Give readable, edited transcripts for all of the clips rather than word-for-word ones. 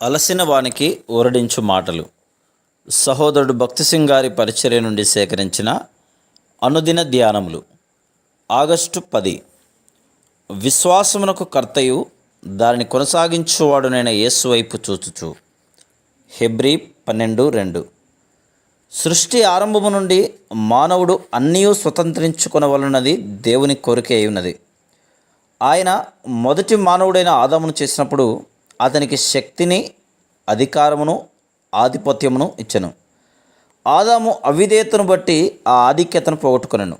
అలసిన వానికి ఊరడించు మాటలు. సహోదరుడు భక్తి సింగ్ గారి పరిచర్య నుండి సేకరించిన అనుదిన ధ్యానములు. ఆగస్టు 10. విశ్వాసమునకు కర్తయు దానిని కొనసాగించువాడునైన యేసు వైపు చూచుచు. హెబ్రీ 12:2. సృష్టి ఆరంభము నుండి మానవుడు అన్నీయూ స్వతంత్రించుకొనవలనది దేవుని కోరిక అయి ఉన్నది. ఆయన మొదటి మానవుడైన ఆదామును చేసినప్పుడు అతనికి శక్తిని, అధికారమును, ఆధిపత్యమును ఇచ్చెను. ఆదాము అవిధేయతను బట్టి ఆ ఆధిక్యతను పోగొట్టుకొనెను.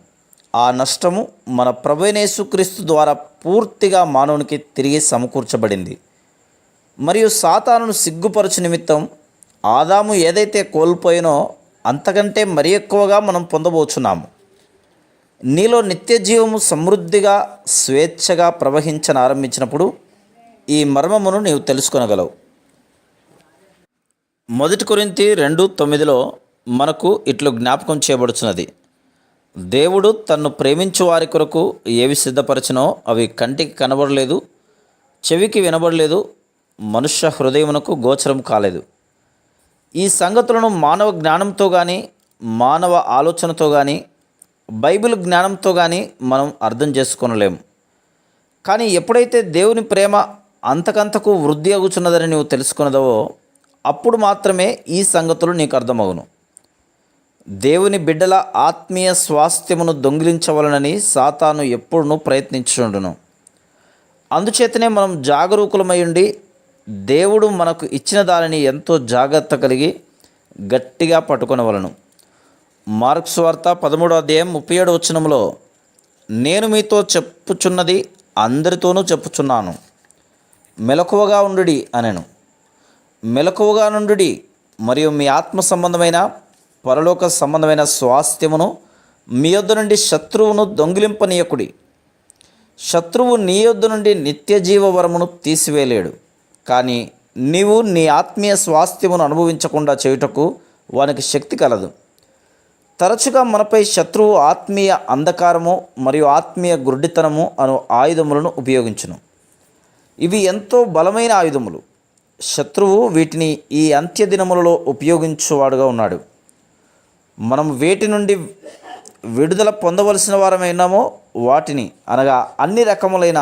ఆ నష్టము మన ప్రభువైన యేసుక్రీస్తు ద్వారా పూర్తిగా మానవునికి తిరిగి సమకూర్చబడింది. మరియు సాతానును సిగ్గుపరచు నిమిత్తం ఆదాము ఏదైతే కోల్పోయినో అంతకంటే మరి ఎక్కువగా మనం పొందబోచున్నాము. నీలో నిత్య జీవము సమృద్ధిగా స్వేచ్ఛగా ప్రవహించనారంభించినప్పుడు ఈ మర్మమును నీవు తెలుసుకొనగలవు. 1 కొరింథీ 2:9 మనకు ఇట్లు జ్ఞాపకం చేయబడుచున్నది. దేవుడు తన్ను ప్రేమించు వారి కొరకు ఏవి సిద్ధపరచినో అవి కంటికి కనబడలేదు, చెవికి వినబడలేదు, మనుష్య హృదయమునకు గోచరం కాలేదు. ఈ సంగతులను మానవ జ్ఞానంతో కానీ, మానవ ఆలోచనతో కానీ, బైబిల్ జ్ఞానంతో కానీ మనం అర్థం చేసుకోనలేము. కానీ ఎప్పుడైతే దేవుని ప్రేమ అంతకంతకు వృద్ధి అగుచున్నదని నువ్వు తెలుసుకున్నదవో అప్పుడు మాత్రమే ఈ సంగతులు నీకు అర్థమవును. దేవుని బిడ్డల ఆత్మీయ స్వాస్థ్యమును దొంగిలించవలనని సాతాను ఎప్పుడునూ ప్రయత్నించుండును. అందుచేతనే మనం జాగరూకులమై ఉండి దేవుడు మనకు ఇచ్చిన దానిని ఎంతో జాగ్రత్త కలిగి గట్టిగా పట్టుకొనవలను. మార్కు సువార్త 13:37 నేను మీతో చెప్పుచున్నది అందరితోనూ చెప్పుచున్నాను, మెలకువగా ఉండుడి అనెను. మెలకువగా నుండుడి మరియు మీ ఆత్మ సంబంధమైన పరలోక సంబంధమైన స్వాస్థ్యమును మీ యొద్ద నుండి శత్రువును దొంగిలింపనీయకుడి. శత్రువు నీ యొద్ద నుండి నిత్య జీవవరమును తీసివేయలేడు, కానీ నీవు నీ ఆత్మీయ స్వాస్థ్యమును అనుభవించకుండా చేయుటకు వానికి శక్తి కలదు. తరచుగా మనపై శత్రువు ఆత్మీయ అంధకారము మరియు ఆత్మీయ గుడ్డితనము అను ఆయుధములను ఉపయోగించును. ఇవి ఎంతో బలమైన ఆయుధములు. శత్రువు వీటిని ఈ అంత్యదినములలో ఉపయోగించువాడుగా ఉన్నాడు. మనం వేటి నుండి విడుదల పొందవలసిన వారమైనామో వాటిని, అనగా అన్ని రకములైన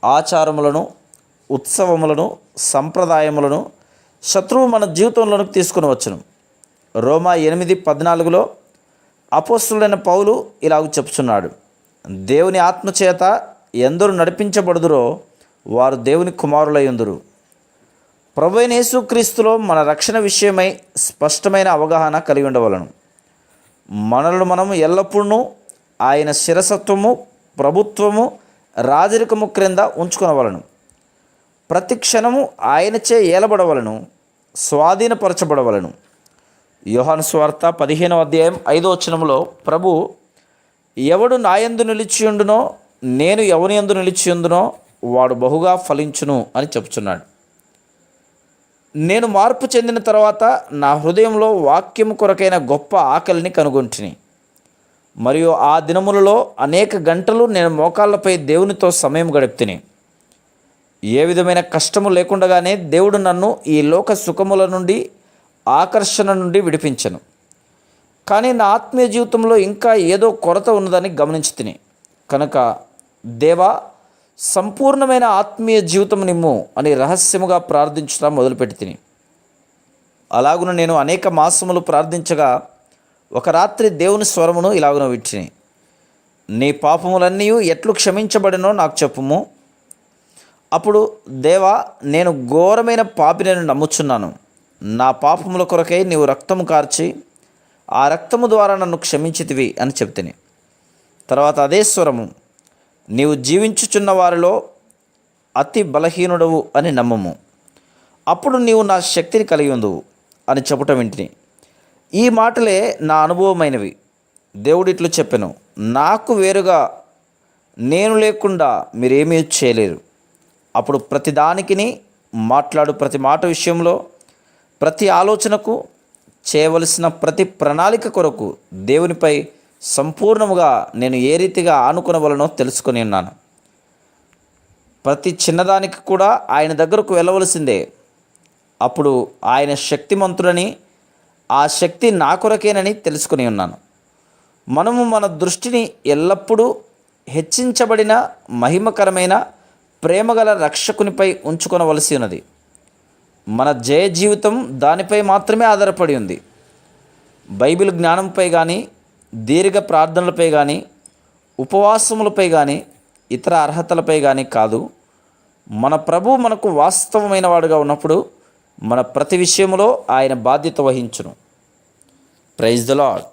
ఆచారములను, ఉత్సవములను, సంప్రదాయములను శత్రువు మన జీవితంలోనికి తీసుకుని వచ్చును. రోమా 8:14 అపోస్తలుడైన పౌలు ఇలాగ చెప్పుచున్నాడు, దేవుని ఆత్మచేత ఎందరు నడిపించబడుదురో వారు దేవుని కుమారులయ్యుందురు. ప్రభువైన యేసుక్రీస్తులో మన రక్షణ విషయమై స్పష్టమైన అవగాహన కలిగి ఉండవలను. మనలను మనము ఎల్లప్పుడూ ఆయన శిరసత్వము, ప్రభుత్వము, రాజరికము క్రింద ఉంచుకొనవలను. ప్రతి క్షణము ఆయనచే ఏలబడవలను, స్వాధీనపరచబడవలను. యోహాను సువార్త 15:5 ప్రభు, ఎవడు నాయందు నిలిచియుండునో నేను ఎవని యందు నిలిచియుందునో వాడు బహుగా ఫలించును అని చెప్తున్నాడు. నేను మార్పు చెందిన తర్వాత నా హృదయంలో వాక్యము కొరకైన గొప్ప ఆకలిని కనుగొంటిని. మరియు ఆ దినములలో అనేక గంటలు నేను మోకాళ్ళపై దేవునితో సమయం గడిపితిని. ఏ విధమైన కష్టము లేకుండానే దేవుడు నన్ను ఈ లోక సుఖముల నుండి, ఆకర్షణ నుండి విడిపించను. కానీ నా ఆత్మీయ జీవితంలో ఇంకా ఏదో కొరత ఉన్నదని గమనించి కనుక దేవా, సంపూర్ణమైన ఆత్మీయ జీవితం నిమ్ము అని రహస్యముగా ప్రార్థించడం మొదలుపెట్టి అలాగున నేను అనేక మాసములు ప్రార్థించగా ఒక రాత్రి దేవుని స్వరమును ఇలాగున విట్టిని, నీ పాపములన్నీ ఎట్లు క్షమించబడినో నాకు చెప్పుము. అప్పుడు దేవా, నేను ఘోరమైన పాపిని నమ్ముచున్నాను. నా పాపముల కొరకై నీవు రక్తము కార్చి ఆ రక్తము ద్వారా నన్ను క్షమించితివి అని చెప్తిని. తర్వాత అదే స్వరము, నీవు జీవించుచున్న వారిలో అతి బలహీనుడవు అని నమ్మము, అప్పుడు నీవు నా శక్తిని కలిగి ఉందువు అని చెప్పటం వింటిని. ఈ మాటలే నా అనుభవమైనవి. దేవుడు ఇట్లు చెప్పెను, నాకు వేరుగా నేను లేకుండా మీరేమీ చేయలేరు. అప్పుడు ప్రతి దానికిని మాట్లాడు ప్రతి మాట విషయంలో, ప్రతి ఆలోచనకు, చేయవలసిన ప్రతి ప్రణాళిక కొరకు దేవునిపై సంపూర్ణముగా నేను ఏ రీతిగా ఆనుకొనవలనో తెలుసుకొని ఉన్నాను. ప్రతి చిన్నదానికి కూడా ఆయన దగ్గరకు వెళ్ళవలసిందే. అప్పుడు ఆయన శక్తిమంతుడని, ఆ శక్తి నా కొరకేనని తెలుసుకుని ఉన్నాను. మనము మన దృష్టిని ఎల్లప్పుడూ హెచ్చించబడిన మహిమకరమైన ప్రేమగల రక్షకునిపై ఉంచుకొనవలసి ఉన్నది. మన జయ జీవితం దానిపై మాత్రమే ఆధారపడి ఉంది. బైబిల్ జ్ఞానంపై కానీ, దీర్ఘ ప్రార్థనలపై కానీ, ఉపవాసములపై కానీ, ఇతర అర్హతలపై కానీ కాదు. మన ప్రభు మనకు వాస్తవమైన వాడుగా ఉన్నప్పుడు మన ప్రతి విషయంలో ఆయన బాధ్యత వహించును. Praise the lord.